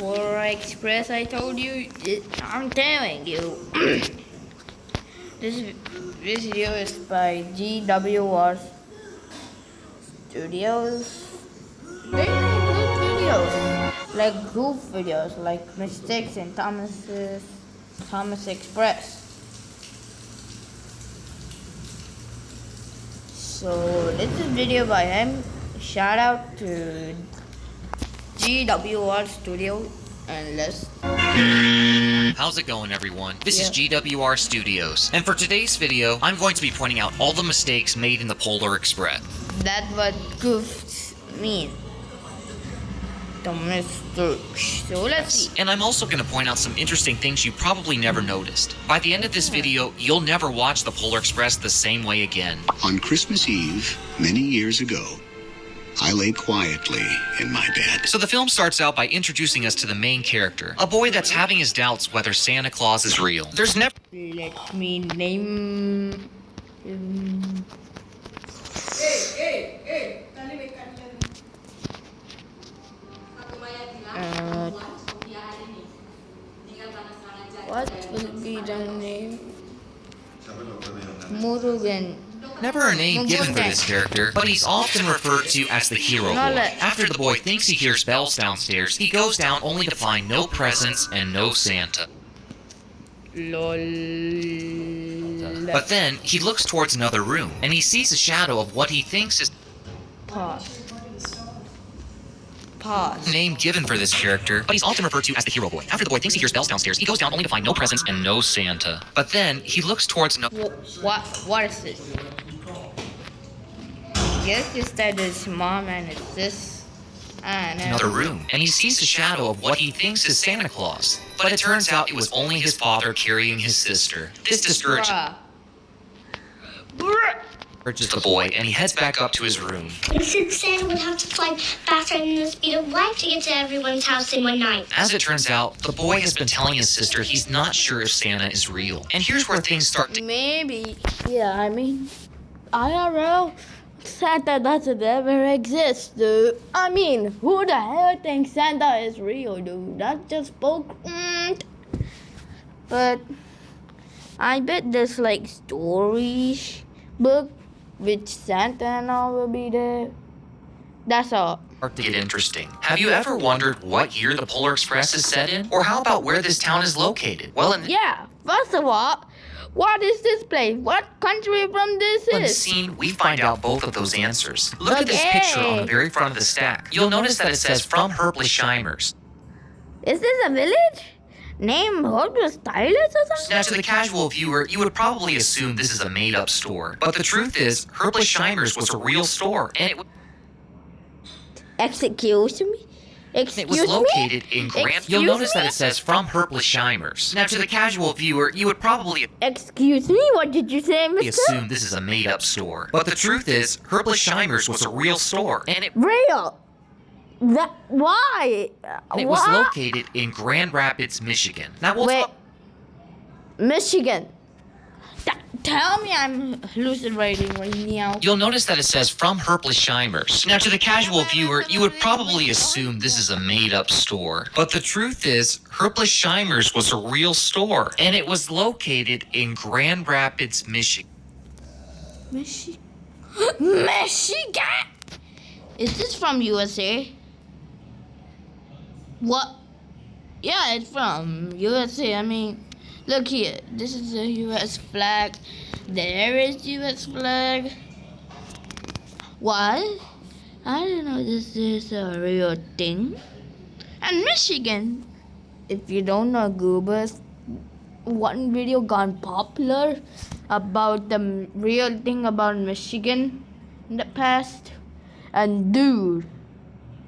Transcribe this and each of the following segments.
Polar Express, I told you. I'm telling you. this video is by GWR Studios. They make good videos, like goof videos, like mistakes in Thomas Express. So this is video by him. Shout out to GWR Studio and let's. How's it going, everyone? This is GWR Studios, and for today's video, I'm going to be pointing out all the mistakes made in the Polar Express. That's what goofs mean. The mistakes. So let's see. And I'm also going to point out some interesting things you probably never noticed. By the end of this video, you'll never watch the Polar Express the same way again. On Christmas Eve, many years ago, I lay quietly in my bed. So the film starts out by introducing us to the main character, a boy that's having his doubts whether Santa Claus is real. There's never... Let me name him. What will be the name? Murugan. Never a name given for this character, but he's often referred to as the hero boy. After the boy thinks he hears bells downstairs, he goes down only to find no presents and no Santa. Lol. But then, he looks towards another room, and he sees a shadow of what he thinks is Pause. name given for this character, but he's often referred to as the hero boy. After the boy thinks he hears bells downstairs, he goes down only to find no presents and no Santa. But then, he looks towards What is this? Yes, it's that his mom and it's this and another room, and he sees a shadow of what he thinks is Santa Claus. But it turns out it was only his father carrying his sister. This discourages the boy, and he heads back up to his room. It said Santa would have to fly faster than the speed of light to get to everyone's house in one night. As it turns out, the boy has been telling his sister he's not sure if Santa is real. And here's where things start to... Maybe. Yeah, I mean, IRL, Santa doesn't ever exist, dude. I mean, who the hell thinks Santa is real, dude? That's just spoke. But I bet there's like stories book with Santa and all will be there. That's all. Start to get interesting. Have you ever wondered what year the Polar Express is set in? Or how about where this town is located? Well, yeah, first of all, what is this place? What country from this in the is? scene, we find out both of those answers. Look at this picture on the very front of the stack. You'll notice that it says from Herbleshimers. Is this a village? Name Herbless Stylus or something? Now, to the casual viewer, you would probably assume this is a made-up store. But the truth is, Herbleshimers was a real store, and Excuse me? it was located in Grand... You'll notice that it says from Herbleshimers. Now, to the casual viewer, you would probably... Excuse me? What did you say, mister? ...assume this is a made-up store. But the truth is, Herbleshimers was a real store, and it... Real? Why? It was located in Grand Rapids, Michigan. Now, we'll talk... Michigan. Tell me I'm hallucinating right now. You'll notice that it says from Herbleshimers. Now, to the casual viewer, you would probably assume this is a made-up store. But the truth is, Herbleshimers was a real store, and it was located in Grand Rapids, Michigan. Michigan? Is this from USA? What? Yeah, it's from USA. I mean, look here. This is a US flag. There is US flag. What? I don't know this is a real thing. And Michigan. If you don't know Goobers, one video gone popular about the real thing about Michigan in the past. And dude,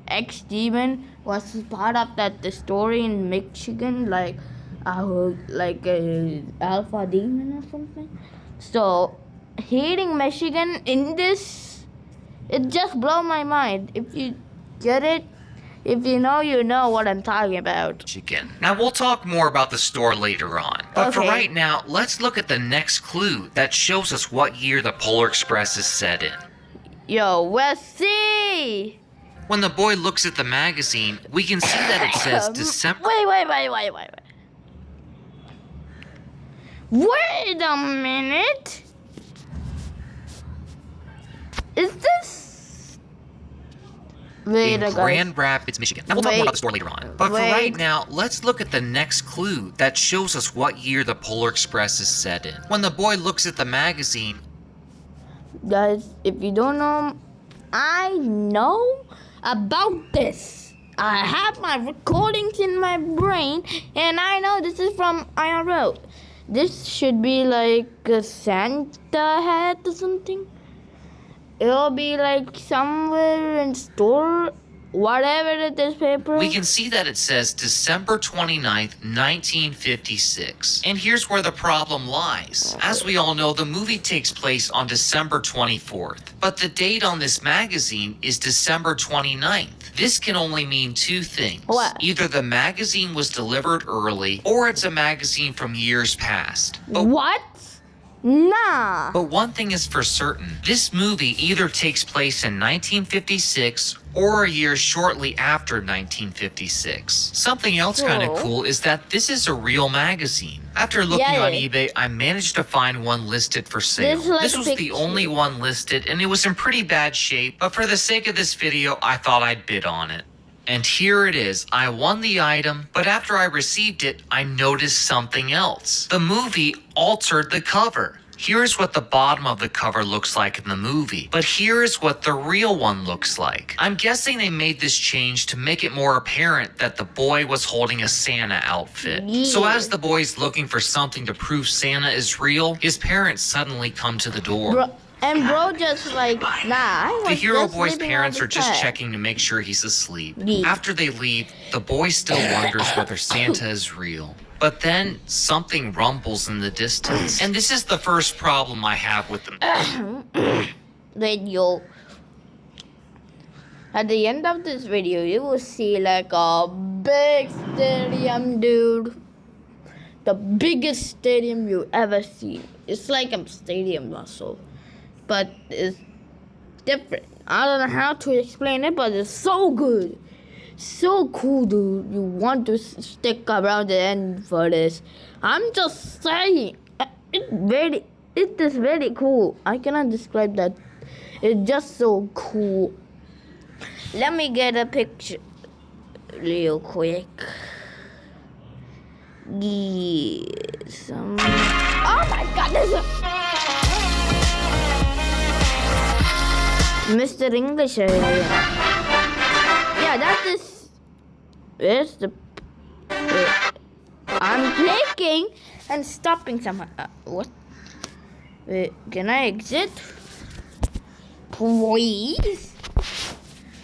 X-Demon was part of the story in Michigan, like a alpha demon or something. So hating Michigan in this, it just blow my mind. If you get it, if you know what I'm talking about. Michigan. Now, we'll talk more about the store later on. But for right now, let's look at the next clue that shows us what year the Polar Express is set in. Yo, let's see. When the boy looks at the magazine, we can see that it says December. Wait. Wait a minute. Is this? Wait in a minute. Grand Rapids, Michigan. Now we'll talk more about the store later on. But for right now, let's look at the next clue that shows us what year the Polar Express is set in. When the boy looks at the magazine, Guys, if you don't know, I know about this. I have my recordings in my brain, and I know this is from IRL. This should be like a Santa hat or something. It'll be like somewhere in store, whatever it is, paper. we can see that it says December 29th, 1956. And here's where the problem lies. As we all know, the movie takes place on December 24th. But the date on this magazine is December 29th. This can only mean two things. What? Either the magazine was delivered early, or it's a magazine from years past. What? Nah. But one thing is for certain, this movie either takes place in 1956 or a year shortly after 1956. Something else kind of cool is that this is a real magazine. After looking on eBay, I managed to find one listed for sale. This was the only one listed, and it was in pretty bad shape, but for the sake of this video, I thought I'd bid on it. And here it is. I won the item, but after I received it, I noticed something else. The movie altered the cover. Here's what the bottom of the cover looks like in the movie, but here's what the real one looks like. I'm guessing they made this change to make it more apparent that the boy was holding a Santa outfit. So as the boy's looking for something to prove Santa is real, his parents suddenly come to the door. Bro just like, nah. The hero boy's parents are just checking to make sure he's asleep. After they leave, the boy still wonders whether Santa is real. But then something rumbles in the distance. And this is the first problem I have with them. Video. At the end of this video, you will see like a big stadium, dude. The biggest stadium you ever seen. It's like a stadium also, but it's different. I don't know how to explain it, but it's so good. So cool, dude. You want to stick around the end for this. I'm just saying. It is very cool. I cannot describe that. It's just so cool. Let me get a picture real quick. Yes. Oh my god, this is Mr. English area. Yeah, that is. Where's the? I'm clicking and stopping somehow. What? Wait, can I exit? Please?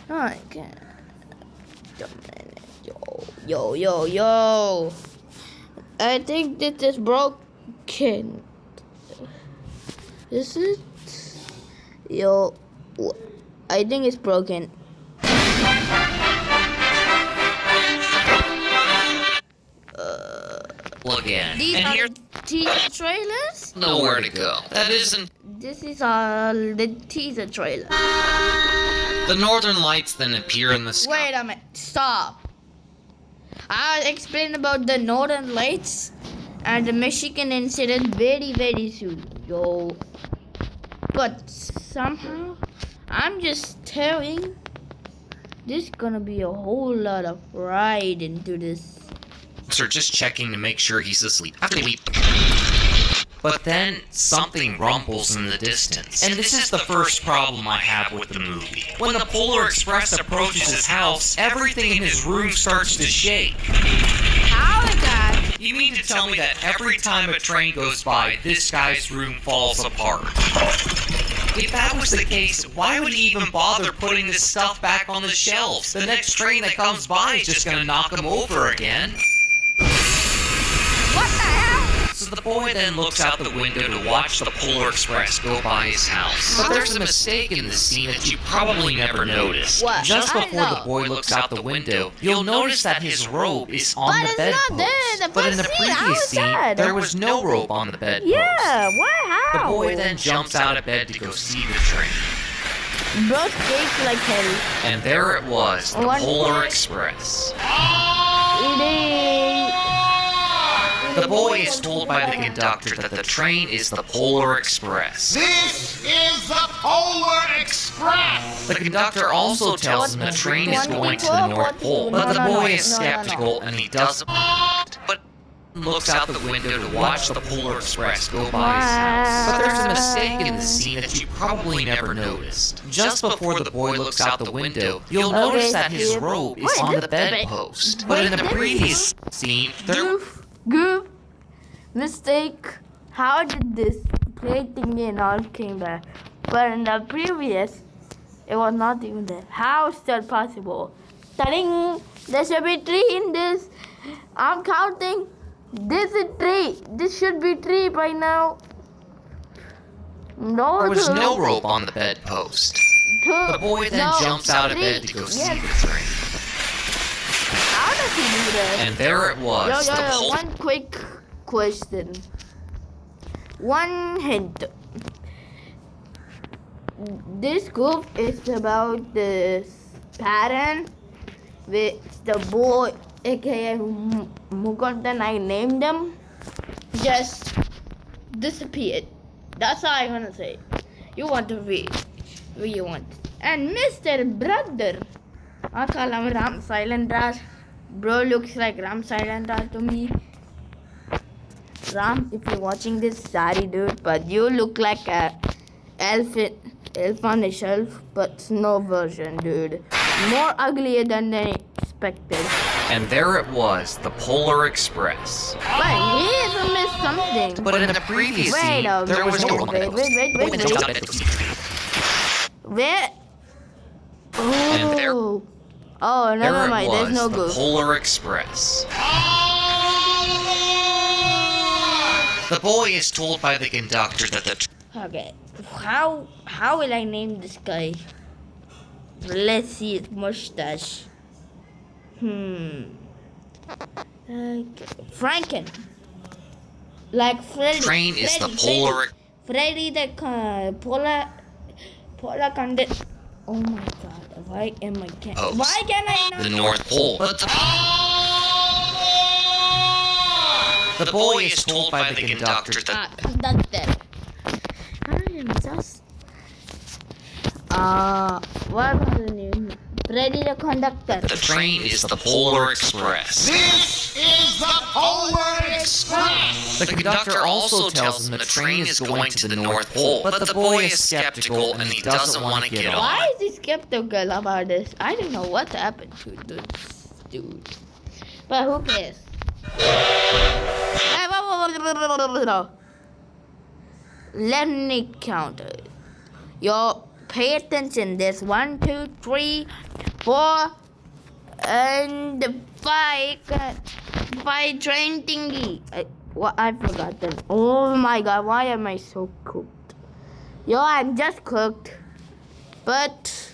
Oh, I can't. Yo. I think this is broken. Is it? Yo. I think it's broken. Look at it. These And are here, teaser trailers? nowhere to go. That isn't. This is the teaser trailer. The northern lights then appear in the sky. Wait a minute. Stop. I'll explain about the northern lights and the Michigan incident very, very soon. Yo. But somehow, I'm just telling, there's gonna be a whole lot of ride into this. Are just checking to make sure he's asleep. After they leave. But then something rumbles in the distance. And this is the first problem I have with the movie. When the Polar Express approaches his house, everything in his room starts to shake. How is that? You mean to tell me that every time a train goes by, this guy's room falls apart? If that was the case, why would he even bother putting this stuff back on the shelves? The next train that comes by is just gonna knock him over again. What the hell? So the boy then looks out the window to watch the Polar Express go by his house. But there's a mistake in this scene that you probably never noticed. What? Just I before know. the boy looks out the window, you'll notice that his robe is on But the it's bedpost. not there in the But in the first scene. How previous is scene, that? there was no robe on the bedpost. Yeah, what? The How? boy then jumps out of bed to go see the train. Bro skates like hell. And there it was, the One Polar point. Express. Eating. The boy is told by the conductor that the train is the Polar Express. This is the Polar Express! The conductor also tells him the train is going to the North Pole, but the boy is skeptical and he doesn't. But looks out the window to watch the Polar Express go by his house. But there's a mistake in the scene that you probably never noticed. Just before the boy looks out the window, you'll notice that his robe is on the bedpost. But in the previous scene, there. Goof. Mistake. How did this play thingy and all came back? But in the previous, it was not even there. How is that possible? Telling there should be 3 in this. I'm counting. This is 3. This should be 3 by now. No, There was no rope on the bedpost. The boy then jumps out of bed to go see the train. How does he do that? And there it was, the Polar. One quick question. One hint. This group is about this parent which the boy, aka Mukundan, I named him, just disappeared. That's all I'm gonna say. You want to read. You want. And Mr. Brother, I call him Ram Silent Raj. Bro looks like Ram Silent Raj to me. Ram, if you're watching this, sorry dude, but you look like a elf on a shelf, but snow version, dude. More uglier than I expected. And there it was, the Polar Express. But he missed something. But in the previous scene, there was no wait. Where? And there- Oh, never There it mind. There's was, no the goof. Polar Express. The boy is told by the conductor that the Okay, how will I name this guy? Let's see his mustache. Franken. Like Freddy. train is the Freddy, Polar. Freddy the polar conductor. Oh my god! Why am I can't? Post. Why can I not? The North Pole. But the boy is told by the conductor that Conductor. I am just. What was the name? Freddy the conductor. the train is the Polar Express. This is the Polar Express! The conductor also tells him the train is going to the North Pole, but the boy is skeptical and he doesn't want to get on. Why is he skeptical about this? I don't know what happened to this dude. But who cares? Let me count it. Yo, pay attention. There's 1, 2, 3, 4, and 5 train thingy. I forgot them. Oh my god, why am I so cooked? Yo, I'm just cooked. But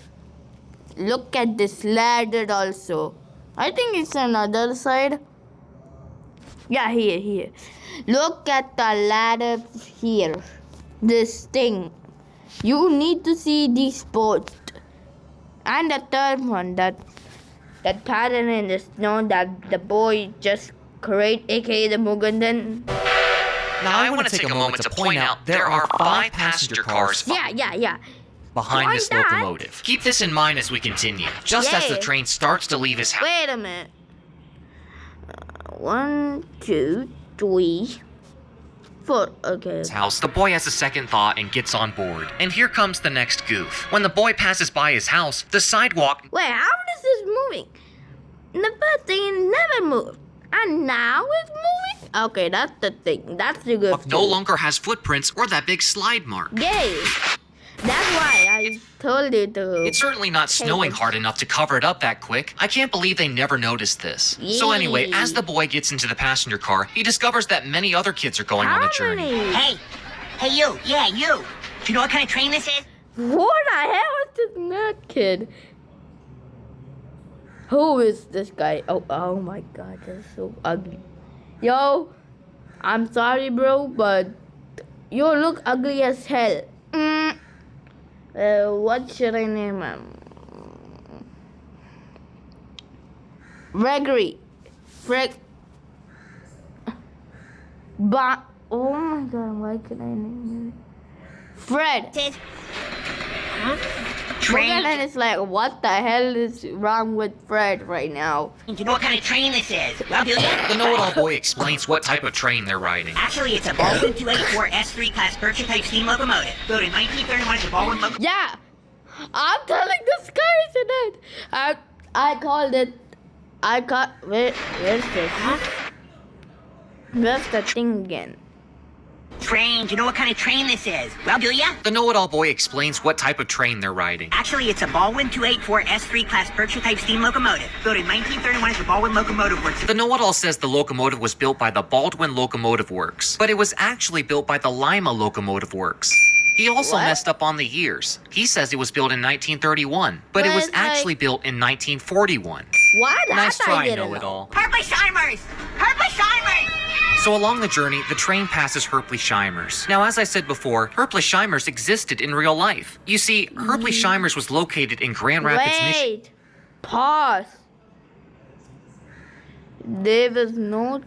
look at this ladder also. I think it's another side. Yeah, here. Look at the ladder here. This thing. You need to see these boats. And the third one, that pattern in the snow that the boy just create, aka the Mugundan. Now I want to take a moment to point out there are 5 passenger cars Yeah. behind this Why not? locomotive. Keep this in mind as we continue. Just as the Yeah. train starts to leave his house. Wait a minute. 1, 2, 3, 4. Okay. House, the boy has a second thought and gets on board. And here comes the next goof. When the boy passes by his house, the sidewalk. Wait, how is this moving? In the first thing, it never moved. And now it's moving? Okay, that's the thing. That's the good No longer has footprints or that big slide mark. Yay! That's why I told you to. It's certainly not snowing hard enough to cover it up that quick. I can't believe they never noticed this. So anyway, as the boy gets into the passenger car, he discovers that many other kids are going on How the journey. many? Hey, you. Yeah, you. Do you know what kind of train this is? What the hell is this nerd kid? Who is this guy? Oh my god, that's so ugly. Yo, I'm sorry, bro, but you look ugly as hell. What should I name him? Gregory. Oh my god, why could I name it? Fred. Sid. Morgan Train. is like, what the hell is wrong with Fred right now? Do you know what kind of train this is? Well, do you? The know-it-all boy explains what type of train they're riding. Actually, it's a Baldwin 284 S3 class Berkshire-type steam locomotive. Built in 1931 as a Baldwin locomotive. Yeah, I'm telling this guy isn't it? I called it. Where's this? Where's the thing again? Train. Do you know what kind of train this is? Well, do ya? The know-it-all boy explains what type of train they're riding. Actually, it's a Baldwin 284 S3 class Berkshire-type steam locomotive. Built in 1931 as the Baldwin Locomotive Works. The know-it-all says the locomotive was built by the Baldwin Locomotive Works, but it was actually built by the Lima Locomotive Works. He also What? messed up on the years. He says it was built in 1931, but it But was it's like- actually built in 1941. What? Nice That I try, didn't know. know-it-all. Herpleysheimers! Herpleysheimers! So along the journey, the train passes Herpleysheimers. Now, as I said before, Herpleysheimers existed in real life. You see, Herpleysheimers was located in Grand Rapids, Michigan. Wait. Pause. There was no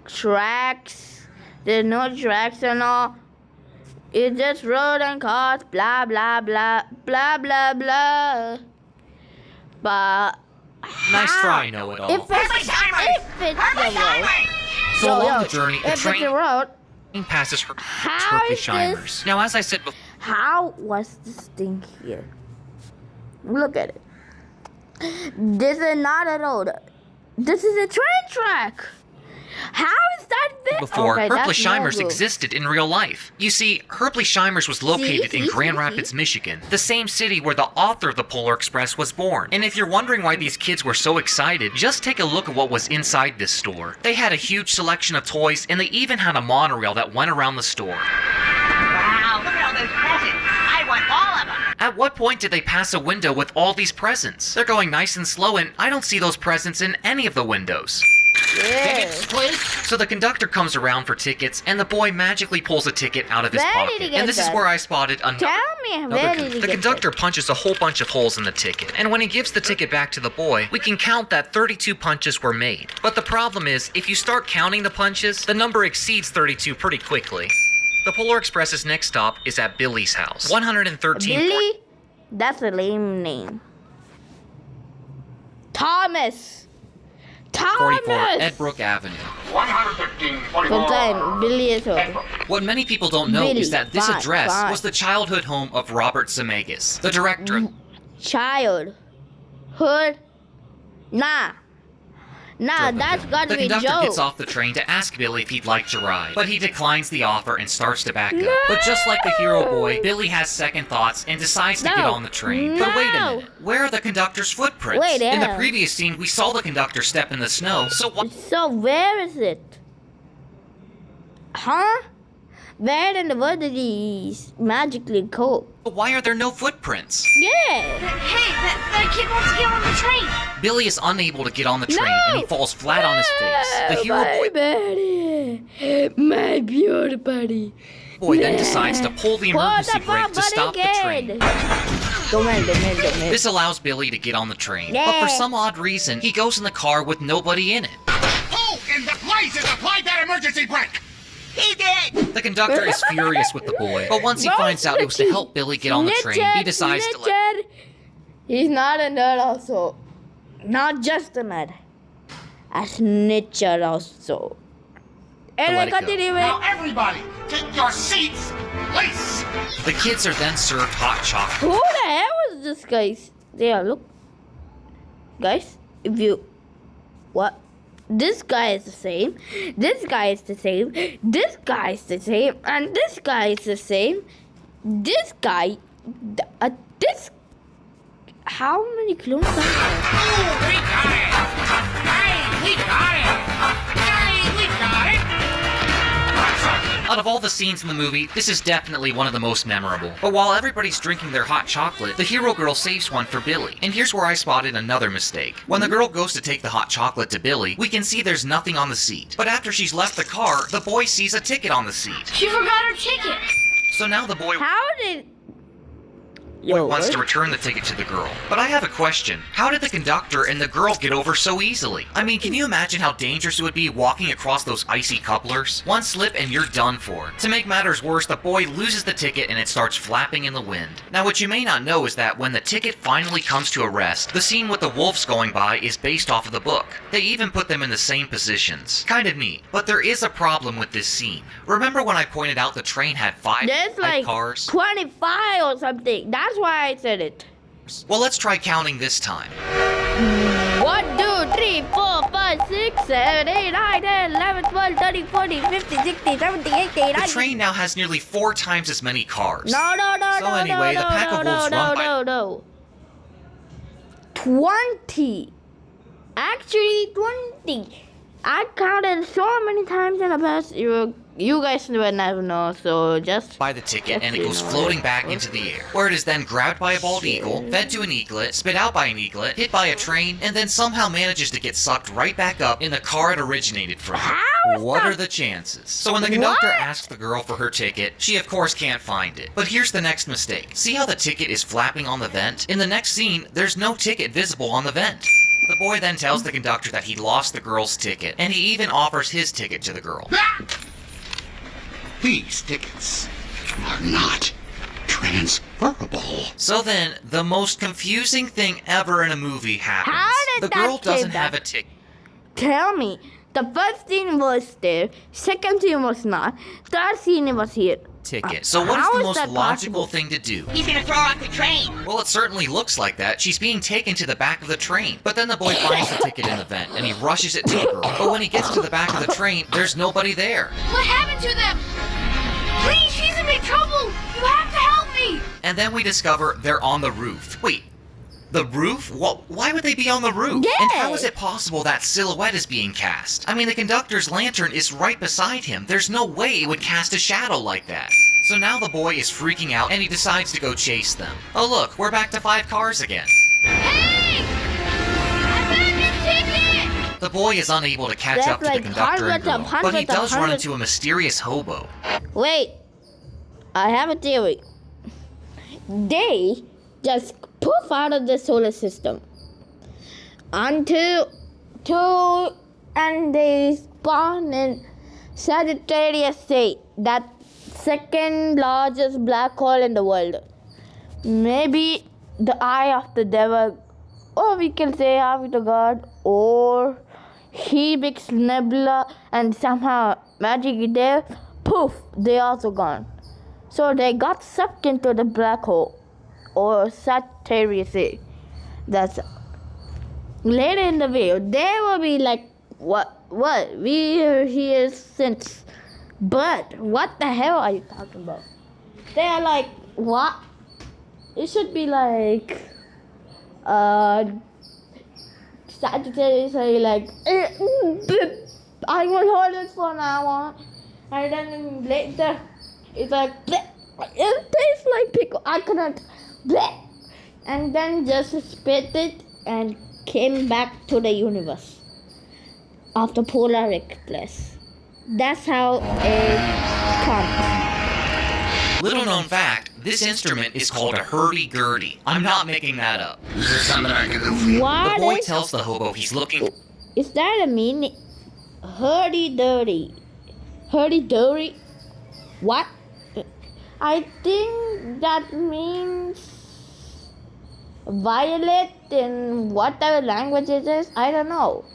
tracks. There's no tracks and all. It's just road and cars. Blah blah blah blah blah blah. But Nice how? try, know-it-all. If it's the road. So Yo, along yo, the journey, the if it's train the road, passes how is Herpleysheimers. this? Now, as I said before, How was this thing here? Look at it. This is not a road. This is a train track. How is that there? before, Okay, that's Herpleysheimers no good. existed in real life. You see, Herpleysheimers was located in Grand Rapids, Michigan, the same city where the author of the Polar Express was born. And if you're wondering why these kids were so excited, just take a look at what was inside this store. They had a huge selection of toys, and they even had a monorail that went around the store. Wow, look at all those presents. I want all of them. At what point did they pass a window with all these presents? They're going nice and slow, and I don't see those presents in any of the windows. Yes. Please. So the conductor comes around for tickets, and the boy magically pulls a ticket out of his Where did he pocket. get And this is that? where I spotted another. Tell me where did he The get conductor punches a whole bunch of holes in the ticket, and when he gives the ticket back to the boy, we can count that 32 punches were made. But the problem is, if you start counting the punches, the number exceeds 32 pretty quickly. The Polar Express's next stop is at Billy's house. 113. Billy? That's a lame name. Thomas. 44 Thomas. Edbrook Avenue. 115, 44. Good time. Billy is over. What many people don't know Billy, is that this fine, address fine. was the childhood home of Robert Zemeckis, the director of Childhood. Nah. Nah, that's gotta The be a conductor joke. gets off the train to ask Billy if he'd like to ride, but he declines the offer and starts to back up. But just like the hero boy, Billy has second thoughts and decides to get No. on the train. But wait a No. minute, where are the conductor's footprints? Wait, In the yeah. previous scene, we saw the conductor step in the snow, so So where is it? Huh? Where in the world did he magically go? why are there no footprints? Yeah. Hey, that kid wants to get on the train. Billy is unable to get on the train and he falls flat on his face. The hero My buddy. My beautiful buddy. boy then decides to pull the emergency brake to stop the train. Come on. This allows Billy to get on the train, but for some odd reason, he goes in the car with nobody in it. Who in the places applied that emergency brake? He did! The conductor is furious with the boy, but once he finds out it was to help Billy get on the train, he decides to let... Snitcher. He's not a nerd also. Not just a nerd. A snitcher also. let Anyway, it go. continue. Now everybody, take your seats, please. The kids are then served hot chocolate. Who the hell is this guy? There, look. Guys, if you... What? This guy is the same. This guy is the same. This guy is the same. And this guy is the same. This guy... this... How many clones are there? Oh, we got it. Hey, we got it. Hey, we got it. Out of all the scenes in the movie, this is definitely one of the most memorable. But while everybody's drinking their hot chocolate, the hero girl saves one for Billy. And here's where I spotted another mistake. When the girl goes to take the hot chocolate to Billy, we can see there's nothing on the seat. But after she's left the car, the boy sees a ticket on the seat. She forgot her ticket. So now the boy... How did... Yo, wants to what? return the ticket to the girl. But I have a question. How did the conductor and the girl get over so easily? I mean, can you imagine how dangerous it would be walking across those icy couplers? One slip and you're done for. To make matters worse, the boy loses the ticket and it starts flapping in the wind. Now, what you may not know is that when the ticket finally comes to a rest, the scene with the wolves going by is based off of the book. They even put them in the same positions. Kind of neat. But there is a problem with this scene. Remember when I pointed out the train had five There's like cars? 25 or something. That's why I said it. Well, let's try counting this time. 1, 2, 3, 4, 5, 6, 7, 8, 9, 10, 11, 12, 13, 14, 15, 16, 17, 18, The train now has nearly 4 times as many cars. No. So anyway, the pack of wolves run by- No. 20. Actually, 20. I counted so many times in the past. You guys will never know, so just by the ticket, and it you goes know. floating back into the air, where it is then grabbed by a bald eagle, fed to an eaglet, spit out by an eaglet, hit by a train, and then somehow manages to get sucked right back up in the car it originated from. How is What that- are the chances? So when the conductor What? asks the girl for her ticket, she of course can't find it. But here's the next mistake. See how the ticket is flapping on the vent? In the next scene, there's no ticket visible on the vent. The boy then tells the conductor that he lost the girl's ticket, and he even offers his ticket to the girl. These tickets are not transferable. So then, the most confusing thing ever in a movie happens. How did the that girl doesn't say have that? a ticket. Tell me. The first scene was there, second scene was not, third scene was here. Ticket. So what is How the is most that logical possible? thing to do? He's gonna throw her off the train. Well, it certainly looks like that. She's being taken to the back of the train. But then the boy finds the ticket in the vent, and he rushes it to the girl. But when he gets to the back of the train, there's nobody there. What happened to them? Please, she's in big trouble. You have to help me. And then we discover they're on the roof. Wait, the roof? Well, why would they be on the roof? Yeah. And how is it possible that silhouette is being cast? I mean, the conductor's lantern is right beside him. There's no way it would cast a shadow like that. So now the boy is freaking out and he decides to go chase them. Oh look, we're back to 5 cars again. Hey! I found your ticket! The boy is unable to catch That's up to like the conductor and hundreds girl, of but he hundreds of does run hundreds- into a mysterious hobo. Wait, I have a theory. They just poof out of the solar system and they spawn in Sagittarius A, that second largest black hole in the world. Maybe the eye of the devil, or we can say eye of the god, or Hebix Nebula, and somehow magic is there. Poof, they also gone. So they got sucked into the black hole, or Sagittarius A. That's later in the video. They will be like, what? We are here since. But what the hell are you talking about? They are like, what? It should be like, Sagittarius are like, I will hold it for now on. And then later, it's like, bleh. It tastes like pickle. I couldn't, bleh. And then just spit it and came back to the universe of the Polar Express. That's how it comes. Little known fact, this instrument is called a hurdy-gurdy. I'm not making that up. Is there something I can do for you? The What boy is, tells the hobo he's looking. is that a meaning? Hurdy-durdy. Hurdy-durdy? What? I think that means violet in whatever language it is. I don't know.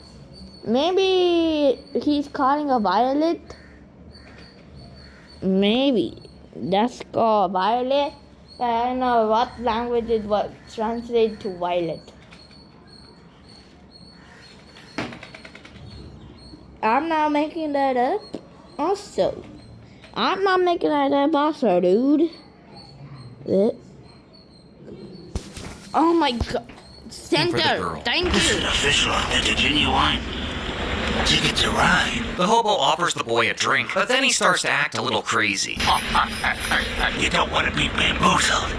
Maybe he's calling a violet. Maybe that's called violet. I don't know what language it was translated to violet. I'm not making that up. Also, I'm not making that up. Also, dude. Oh my god. Center. girl. Thank This is you. an official, authentic, genuine ticket to ride. The hobo offers the boy a drink, but then he starts to act a little crazy. You don't want to be bamboozled.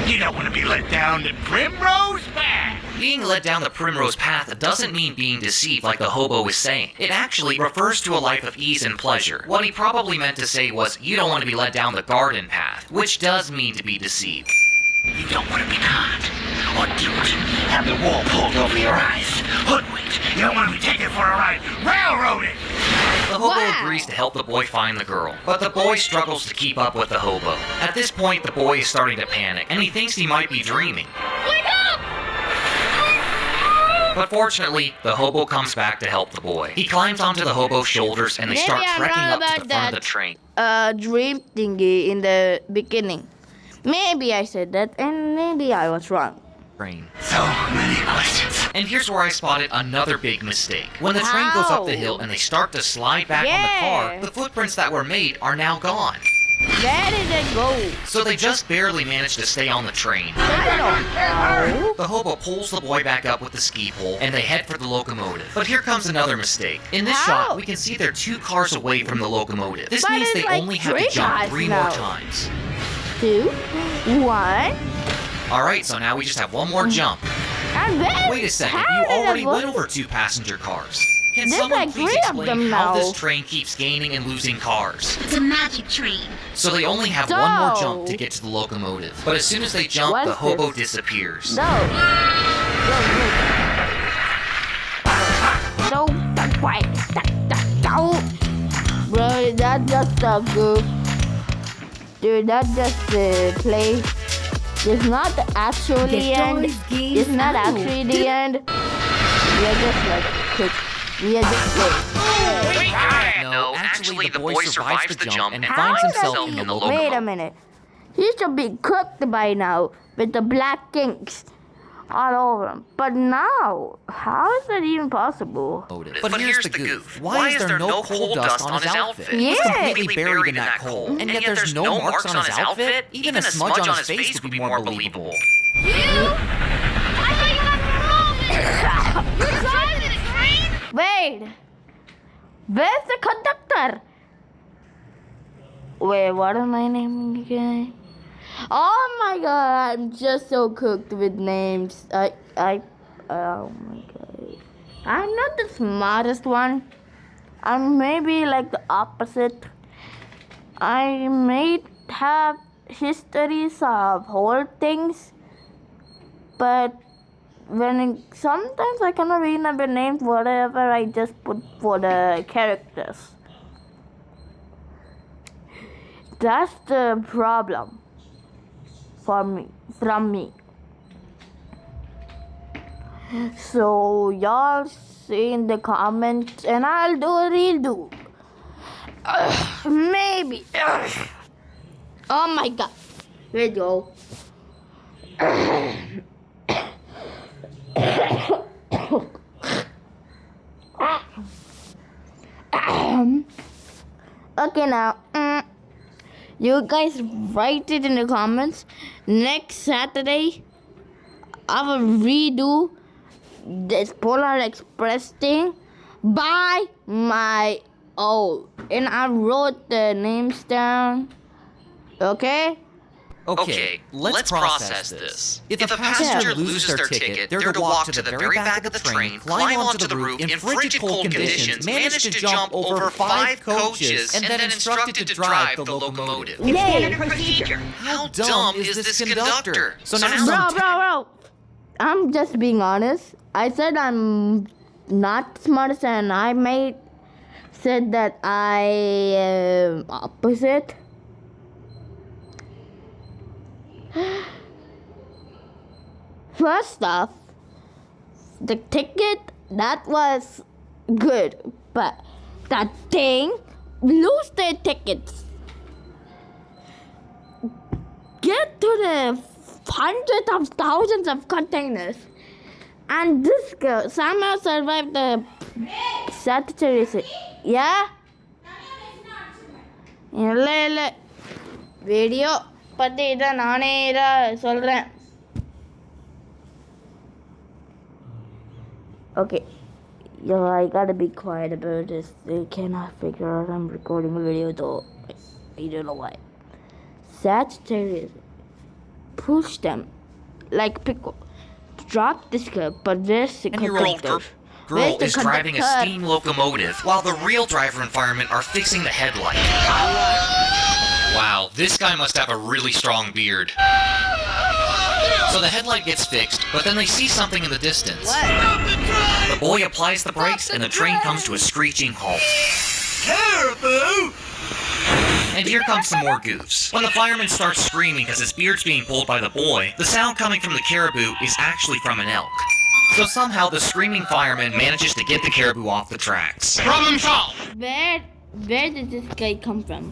You don't want to be let down the primrose path. Being led down the primrose path doesn't mean being deceived like the hobo is saying. It actually refers to a life of ease and pleasure. What he probably meant to say was, you don't want to be led down the garden path, which does mean to be deceived. You don't want to be caught. Or duped. Have the wool pulled over your eyes. Hoodwinked. You don't want to be taken for a ride. Railroaded. The hobo Wow. agrees to help the boy find the girl, but the boy struggles to keep up with the hobo. At this point, the boy is starting to panic, and he thinks he might be dreaming. Wake up! But fortunately, the hobo comes back to help the boy. He climbs onto the hobo's shoulders, and they Maybe start I'm trekking wrong up to about the front of that. the train. Dream thingy in the beginning. Maybe I said that, and maybe I was wrong. So many questions. And here's where I spotted another big mistake. When the train goes up the hill and they start to slide back on the Yeah. car, the footprints that were made are now gone. Where did it go? So they just barely managed to stay on the train. I don't know. The hobo pulls the boy back up with the ski pole, and they head for the locomotive. But here comes another mistake. In this How? shot, we can see they're 2 cars away from the locomotive. This But means it's they like only have to 3 jump cars 3 now. more times. 2, 1, Alright, so now we just have one more jump. and then. Wait a second, how you did it already work? went over 2 passenger cars. Can There's someone like please 3 of explain them how now. this train keeps gaining and losing cars? It's a magic train. So they only have one more So- jump to get to the locomotive. But as soon as they jump, What's the hobo this? disappears. No. No, that's why. No. Bro, that's just a goof. Dude, that's just a play. It's not actually the end. It's not actually the end. We are just like quick. We are just like. No, actually, the boy survives the jump and How finds does himself he- in the Wait a locomotive. minute. He should be cooked by now with the black kinks all over him. But now, how is that even possible? But here's the goof. Why is there no coal dust on his outfit? He's Yeah. completely buried in that coal. And yet there's no marks on his outfit? Even a smudge on his face would be more believable. Wait. Where's the conductor? Wait, what am I naming again? Oh my god, I'm just so cooked with names. Oh my god. I'm not the smartest one. I'm maybe like the opposite. I may have histories of whole things, but sometimes I cannot remember names, whatever I just put for the characters. That's the problem from me. So y'all say in the comments and I'll do a redo. Maybe. Oh my god. Here you go. Okay now. You guys write it in the comments. Next Saturday, I will redo this Polar Express thing by my own. And I wrote the names down. Okay? Okay, let's process this. If a passenger loses their ticket, they're to walk to the very back of the train, climb onto the roof in frigid cold conditions, manage to jump over 5 coaches, and then instructed to drive the locomotive. It's standard procedure. How dumb is this conductor? So now Bro. I'm just being honest. I said I'm not the smartest and I said that I am opposite. First off, the ticket, that was good. But that thing, lose their tickets. Get to the hundreds of thousands of containers. And this girl somehow survived the Sagittarius. Yeah? இல்லை video பற்றி இதை நானே தான் சொல்கிறேன். Okay. Yo, I gotta be quiet about this. They cannot figure out I'm recording a video though. I don't know why. Sagittarius push them like pickle. Drop this girl, but where's the conductor? Girl is driving a steam locomotive while the real driver and fireman are fixing the headlight. Wow, this guy must have a really strong beard. So the headlight gets fixed, but then they see something in the distance. What? The boy applies the brakes, and the train comes to a screeching halt. Caribou! And here comes some more goofs. When the fireman starts screaming because his beard's being pulled by the boy, the sound coming from the caribou is actually from an elk. So somehow the screaming fireman manages to get the caribou off the tracks. Problem solved! Where did this guy come from?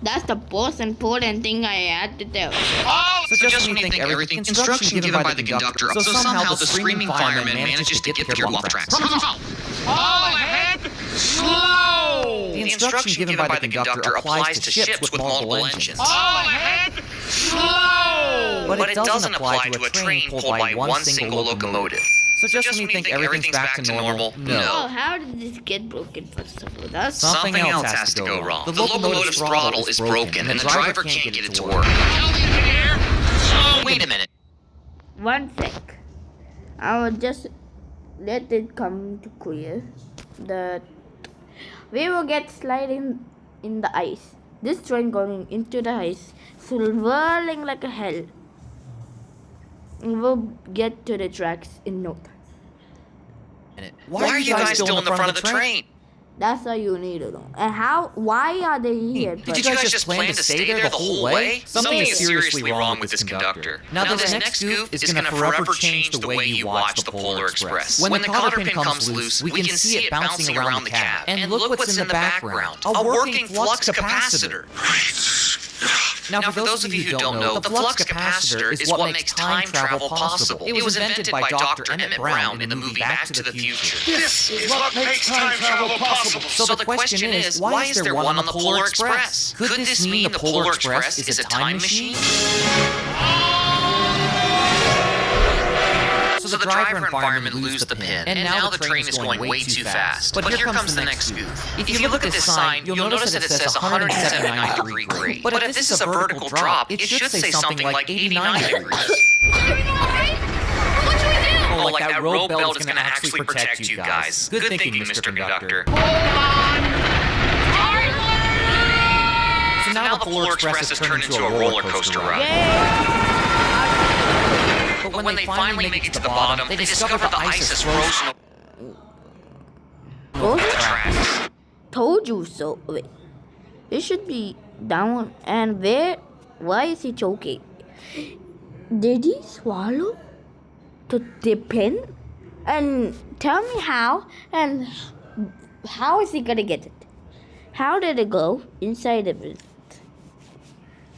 That's the most important thing I had to tell. Oh! So just when you think everything's instruction given by the conductor, so somehow the screaming fireman manages to get the caribou off the tracks. Problem solved! All ahead! Slow! The instruction given by the conductor applies to ships with multiple engines. All ahead! Slow! But it doesn't apply to a train pulled by one single locomotive. So just when you think everything's back to normal, Oh, no. how did this get broken first of all? That's Something else has to go wrong. The locomotive's throttle is broken, and the driver can't get it to work. Tell the engineer! Slow! Wait a minute. one sec. I will just let it come to clear that we will get sliding in the ice. This train going into the ice, swirling like a hell. And we'll get to the tracks in no time. Why are you guys still in the front of the train? That's all you need to know. And how? Why are they here? Did you guys just plan to stay there the whole way? Something is seriously wrong with this conductor. Now this next goof is gonna forever change the way you watch the Polar Express. When the cotter pin comes loose, we can see it bouncing around the cab. And look what's in the background. A working flux capacitor. Now, for those of you who don't know, the flux capacitor is what makes time travel possible. It was invented by Dr. Emmett Brown in the movie Back to the Future. This is what makes time travel possible! So the question is, why is there one on the Polar Express? Could this mean the Polar Express is a time machine? So the driver and fireman lose the pin, and now the train is going way too fast. But here comes the next goof. If you look at this sign, you'll notice that it says 179-degree grade. But if this is a vertical drop, it should say something like 89 degrees. Oh, like that road belt is going to actually protect you guys. Good thinking, Mr. Conductor. So now the Polar Express has turned into a roller coaster ride. But when they finally make it to the bottom, they discover the ice is frozen over the tracks. Told you so. Wait. It should be down. And where? Why is he choking? Did he swallow the pin? And tell me how. And how is he gonna get it? How did it go inside of it?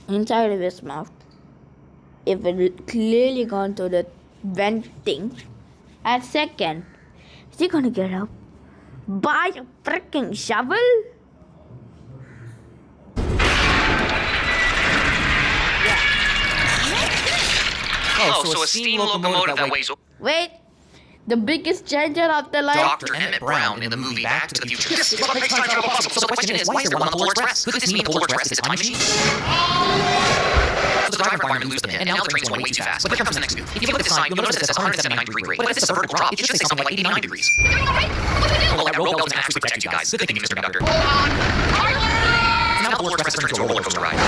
Inside of his mouth? If it clearly gone to the vent thing. And second, is he gonna get up by a freaking shovel? Oh, so a steam locomotive that weighs... Wait, the biggest changer of the life. Dr. Emmett Brown in the movie Back to the Future. This is what makes time travel possible! So the question is, why is there one on the Polar Express? Could this mean the Polar Express is a time machine? So the driver and fireman lose the pin, and now the train's going way too fast. But here comes the next goof. If you look at the sign, you'll notice it says 179-degree grade. But if this is a vertical drop, it should say something like 89 degrees. Well, that road belt doesn't actually protect you guys. Good thinking, Mr. Conductor. So now the Polar Express has turned into a roller coaster ride.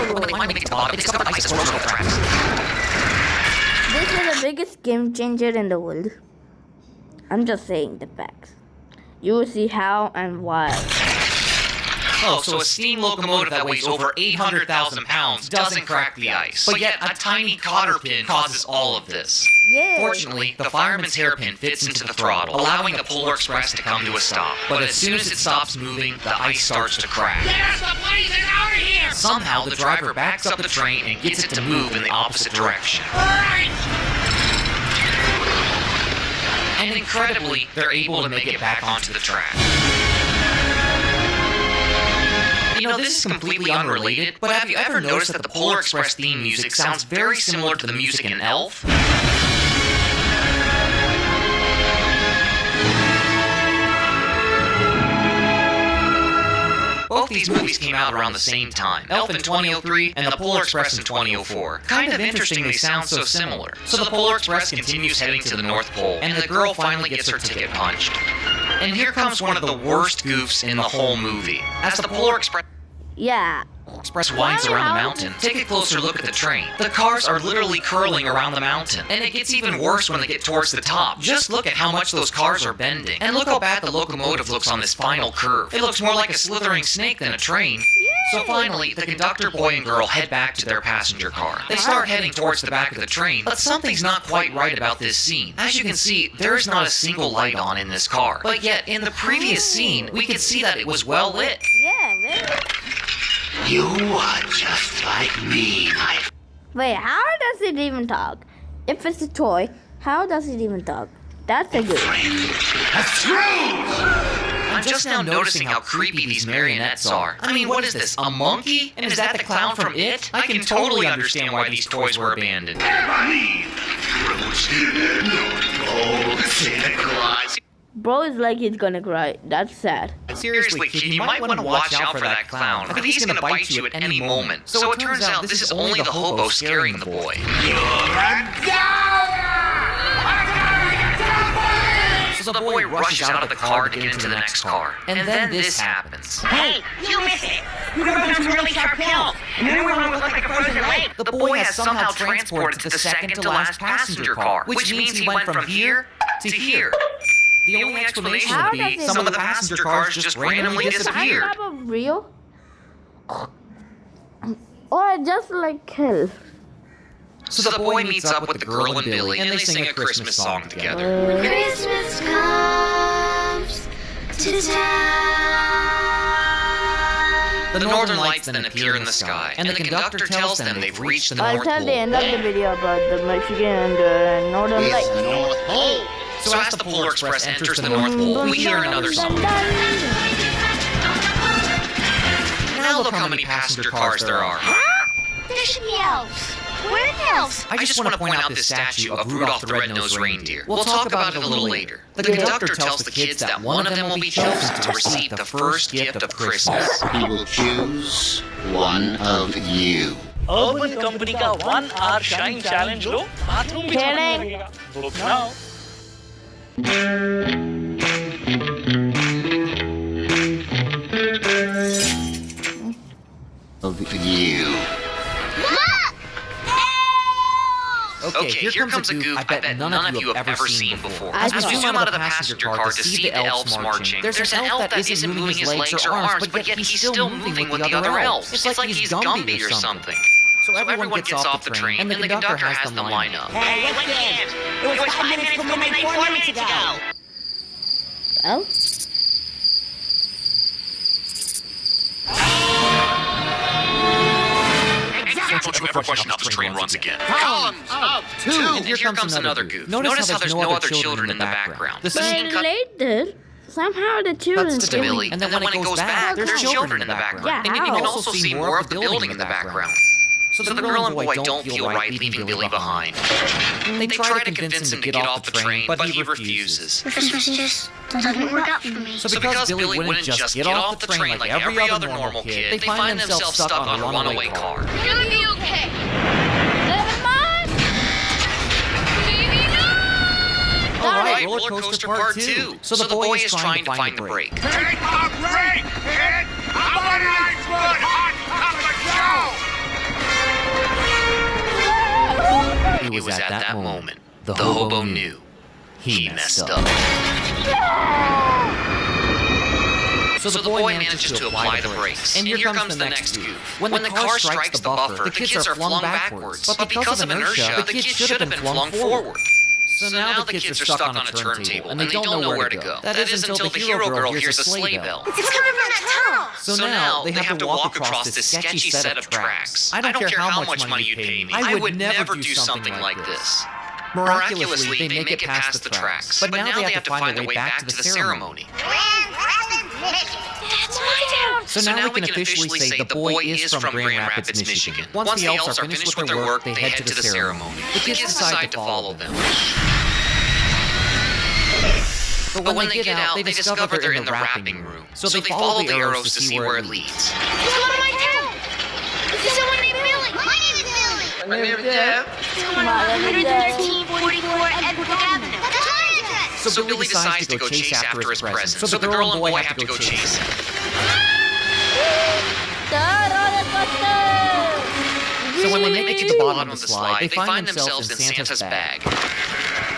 When they finally make it to the bottom, they discover the ice is frozen over the tracks. This is the biggest game changer in the world. I'm just saying the facts. You will see how and why. Oh, so a steam locomotive that weighs over 800,000 pounds doesn't crack the ice. But yet, a tiny cotter pin causes all of this. Yeah. Fortunately, the fireman's hairpin fits into the throttle, allowing the Polar Express to come to a stop. But as soon as it stops moving, the ice starts to crack. There's the blazing out of here! Somehow, the driver backs up the train and gets it to move in the opposite direction. Alright! And incredibly, they're able to make it back onto the track. You know, this is completely unrelated, but have you ever noticed that the Polar Express theme music sounds very similar to the music in Elf? Both these movies came out around the same time, Elf in 2003 and The Polar Express in 2004. Kind of interesting they sound so similar. So the Polar Express continues heading to the North Pole, and the girl finally gets her ticket punched. And here comes one of the worst goofs in the whole movie. As the Polar Express... Yeah. Express winds around the mountain, take a closer look at the train. The cars are literally curling around the mountain, and it gets even worse when they get towards the top. Just look at how much those cars are bending, and look how bad the locomotive looks on this final curve. It looks more like a slithering snake than a train. So finally, the conductor boy and girl head back to their passenger car. They start heading towards the back of the train, but something's not quite right about this scene. As you can see, there is not a single light on in this car. But yet, in the previous scene, we could see that it was well lit. Yeah, man. You are just like me, my Wait, how does it even talk? If it's a toy, how does it even talk? That's a good friend. That's true! I'm just now noticing how creepy these marionettes are. I mean, what is this, a monkey? And is that the clown from It? I can totally understand why these toys were abandoned. Santa Claus. Bro is like he's gonna cry. That's sad. Seriously, kid, you might want to watch out for that clown. I think he's gonna bite you at any moment. So it turns out this is only the hobo scaring the boy. So the boy rushes out of the car to get into the next car. And then this happens. Hey, you miss it! We're going on some really sharp hills, and then we're going to look like a frozen lake. The boy has somehow transported to the second to last passenger car, which means he went from here to here. The only explanation would be some of the passenger cars just randomly disappeared. Is that real? Or just like hell? So the boy meets up with the girl and Billy, and they sing a Christmas song together. Christmas comes to town. The northern lights then appear in the sky, and the conductor tells them they've reached the I'll North tell the end Pole. of the video about the Michigan and the Northern It's Lights. the North Pole. So as the Polar Express enters the North Pole, we hear another song. Now look how many passenger cars there are. There should be elves. Where are the elves? I just want to point out this statue of Rudolph the Red-Nosed Reindeer. We'll talk about it a little later. The conductor tells the kids that one of them will be chosen to receive the first gift of Christmas. He will choose one of you. Urban company का 1 hour shine challenge लो bathroom भी छोड़ना लगेगा book now Of you. Okay, here comes a goof I bet none of you have ever seen before. As we zoom out of the passenger car to see the elves marching, there's an elf that isn't moving his legs or arms, but yet he's still moving with the other elves. It's like he's Gumby or something. So everyone gets off the train, and the conductor has them line up. Hey, what kids? It was 5 minutes till midnight 4 minutes ago. Oh? Don't you ever question how this train runs again. Columns of two. And here comes another goof. Notice how there's no other children in the background. The scene But later, somehow the children cuts to Billy, and then when it goes back, there's children in the background. Yeah, And you can how? also see more of the building in the background. So the girl and boy don't feel right leaving Billy behind. They try to convince him to get off the train, but he refuses. Christmas just doesn't work out for me. So because Billy wouldn't just get off the train like every other normal kid, they find themselves stuck on a runaway car. You're gonna be okay. Never mind. Alright, roller coaster part 2. So the boy is trying to find the brake. Take a break, kid! I'm a nice good hot cup of Joe! It was at that moment the hobo knew he messed up. So the boy manages to apply the brakes, and here comes the next goof. When the car strikes the buffer, the kids are flung backwards, but because of inertia, the kids should have been flung forward. So now the kids are stuck on a turntable, and they don't know where to go. That is until the hero girl hears a sleigh bell. It's coming from that tunnel. So now they have to walk across this sketchy set of tracks. I don't care how much money you pay me. I would never do something like this. Miraculously, they make it past the tracks, but now they have to find a way back to the ceremony. That's my town. So now we can officially say the boy is from Grand Rapids, Michigan. Once the elves are finished with their work, they head to the ceremony. The kids decide to follow them. But when they get out, they discover they're in the wrapping room. So they follow the arrows to see where it leads. It's one of my town. This is someone named Billy. My name is Billy. My name is Jeff. It's 11344 Edward Avenue. That's my address. So Billy decides to go chase after his presents. So the girl and boy have to go chase him. The roller coaster So when they make it to the bottom of the slide, they find themselves in Santa's bag.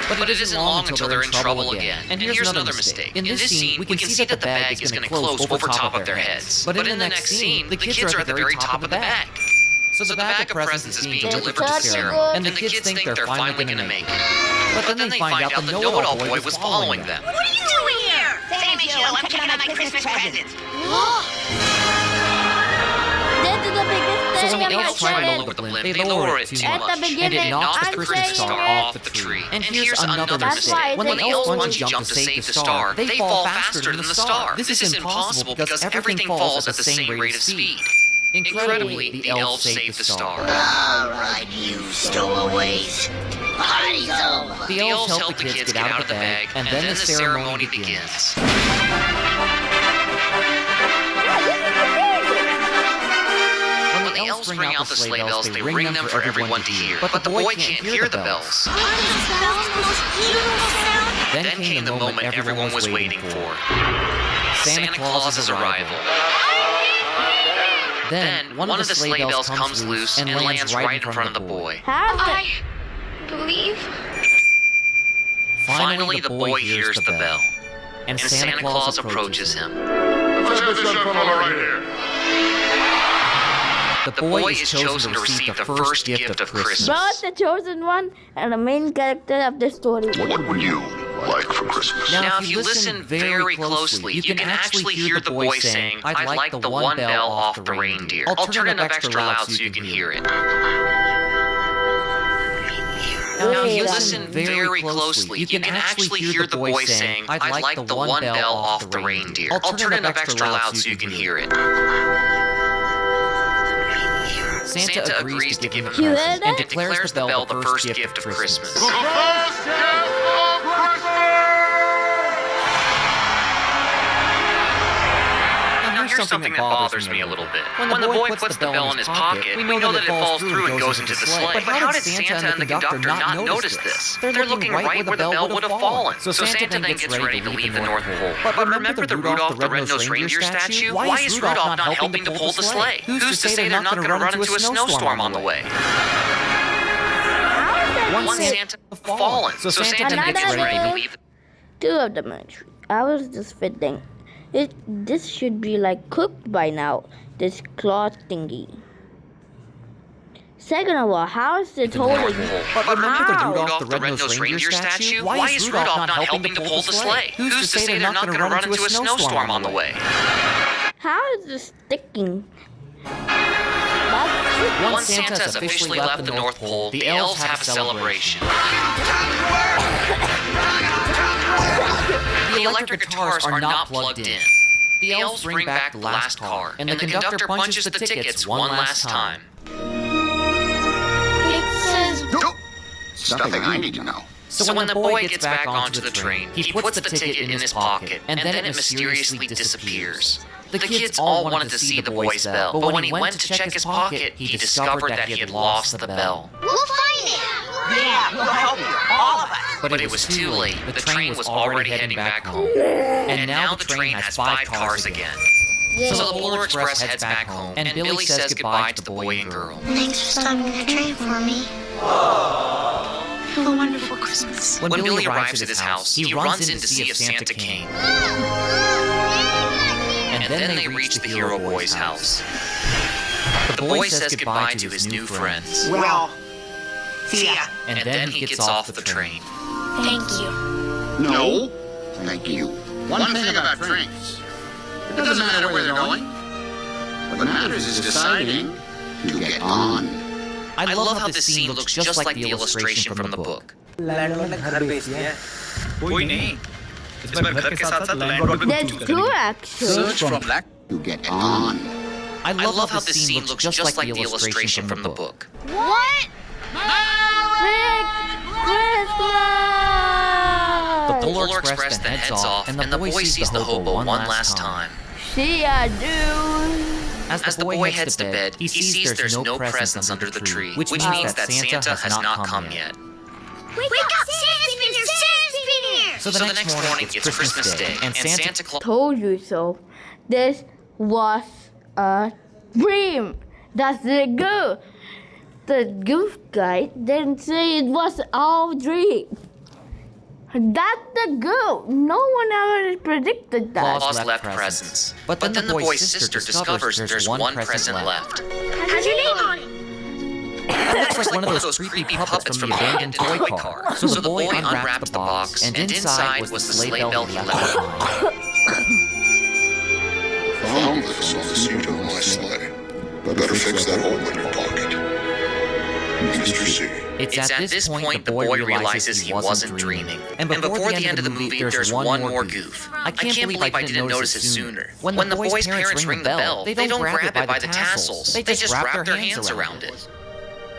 But it isn't long until they're in trouble again. And here's another mistake. In this scene, we can see that the bag is going to close over top of their heads. But in the next scene, the kids are at the very top of the bag. So the bag of presents is being delivered to Sarah, and the kids think they're finally going to make it. But then they find out the know-it-all boy was following them. What are you doing here? Same as you. I'm checking out my Christmas presents. This is the biggest So thing when the in my elves try to channel. lower the blimp, they lower it too At much, the and beginning, it knocks I'm the Christmas saying star it. off the tree. And here's That's another mistake. why When the elves want to jump to save the star, they fall faster than the star. This is impossible because everything falls at the same rate of speed. Incredibly, the elves save the star. All right, you stowaways. Party's over. The elves help the kids get out of the bag, and then the ceremony begins. When the elves bring out the sleigh bells, they ring them for everyone to hear. But the boy can't hear the bells. Then came the moment everyone was waiting for. Santa Claus's arrival. Then, one of the sleigh bells comes loose and lands right in front of the boy. I believe. Finally, the boy hears the bell, and Santa Claus approaches him. The boy is chosen to receive the first gift of Christmas. Both the chosen one and the main character of the story. What would you like for Christmas? Now, if you listen very closely, you can actually hear the boy saying, "I'd like the one bell off the reindeer." I'll turn it up extra loud so you can hear it. Now, if you listen very closely, you can actually hear the boy saying, "I'd like the one bell off the reindeer." I'll turn it up extra loud so you can hear it. Santa agrees to give him You presents heard and that? declares the bell the first gift of Christmas. Now, here's something that bothers me a little bit. When the boy puts the bell in his pocket, we know that it falls through and goes into the sleigh. But how did Santa and the conductor not notice this? They're looking right where the bell would have fallen. So Santa then gets ready to leave the North Pole. But remember the Rudolph the Red-Nosed Reindeer statue? Why is Rudolph not helping to pull the sleigh? Who's to say they're not going to run into a snowstorm on the way? One Santa fallen, so Santa then gets ready to leave. Two of them actually. I was just fitting. This should be like cooked by now. This cloth thingy. Second of all, how is it holding? But remember the How? Rudolph the Red-Nosed Reindeer statue? Why is Rudolph not helping to pull the sleigh? Who's to say they're not going to run into a snowstorm on the way? How is this sticking? Once Santa has officially left the North Pole, the elves have a celebration. The electric guitars are not plugged in. The elves bring back the last car, and the conductor punches the tickets one last time. It says It's nothing I need to know. So when the boy gets back onto the train, he puts the ticket in his pocket, and then it mysteriously disappears. The kids all wanted to see the boy's bell, but when he went to check his pocket, he discovered that he had lost the bell. we'll find it. Yeah, we'll help you. All of us. But it was too late. The train was already heading back home. And now the train has 5 cars again. So the Polar Express heads back home, and Billy says goodbye to the boy and girl. Thanks for stopping the train for me. Have a wonderful Christmas. When Billy arrives at his house, he runs in to see if Santa came. And then they reach the hero boy's house. The boy says goodbye to his new friends. Well, see ya. And then he gets off the train. Thank you. No, thank you. One thing about trains. It doesn't matter where they're going. What matters is deciding to get on. I love how this scene looks just like the illustration from the book. There's two actually. To get on. I love how this scene looks just like the illustration from the book. What? Merry Christmas! The Polar Express then heads off, and the boy sees the hobo one last time. See ya, dude. As the boy heads to bed, he sees there's no presents under the tree, which means that Santa has not come yet. Wake up! Santa's been here! Santa's been here! So the next morning, it's Christmas Day, and Santa Claus... Told you so. This was a dream. That's it good. the goof guy didn't say it was all dream. That's the goof. No one ever predicted that. Claus left presents. But then the boy's sister discovers there's one present left. Has your name on it? It looks like one of those creepy puppets from the abandoned toy car. So the boy unwraps the box, and inside was the sleigh bell he left behind. Found this on the seat of my sleigh. Better fix that hole in your pocket. Mr. C. It's at this point the boy realizes he wasn't dreaming. And before the end of the movie, there's one more goof. I can't believe I didn't notice it sooner. When the boy's parents ring the bell, they don't grab it by the tassels. They just wrap their hands around it.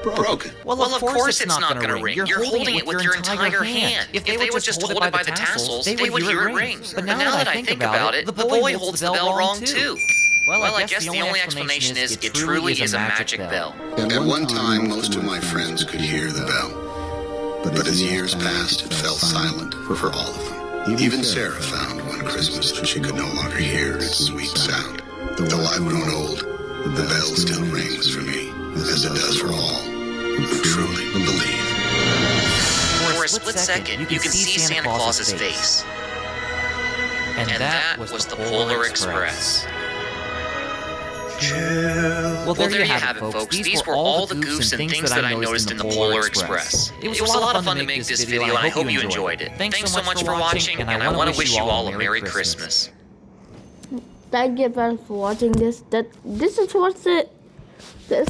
Broken. Well, of course it's not gonna ring. You're holding it with your entire hand. If they would just hold it by the tassels, they would hear it ring. But now that I think about it, the boy holds the bell wrong too. Well, I guess the only explanation is it truly is a magic bell. At one time, most of my friends could hear the bell. But as years passed, it fell silent for all of them. Even Sarah found one Christmas that she could no longer hear its sweet sound. Though I've grown old, the bell still rings for me, as it does for all who truly believe. For a split second, you can see Santa Claus's face. And that was the Polar Express. Well, there you have it, folks. These were all the goofs and things that I noticed in the Polar Express. It was a lot of fun to make this video, and I hope you enjoyed it. Thanks so much for watching, and I want to wish you all a Merry Christmas. Thank you guys for watching this. This is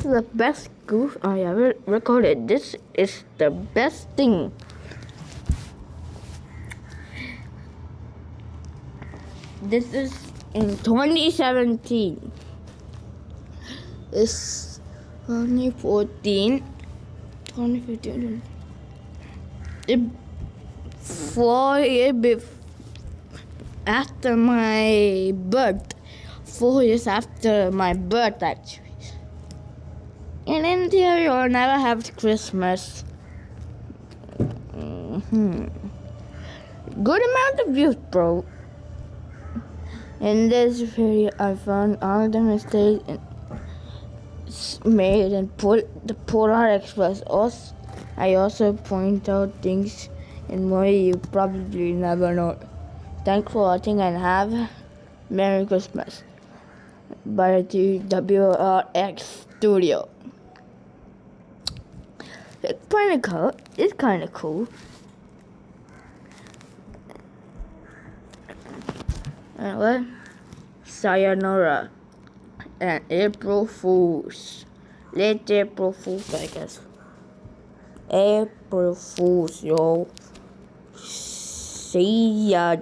the best goof I ever recorded. This is the best thing. This is in 2017. It's 2014, 2015. After my birth. 4 years after my birth, actually. In India, you'll never have Christmas. Good amount of views, bro. In this video, I found all the mistakes made and put the Polar Express. I also point out things in way you probably never know. Thanks for watching and have Merry Christmas by GWR Studio. It's kind of cool. Anyway, sayonara and April Fools. Late April Fools, I guess. April Fools, yo. See ya.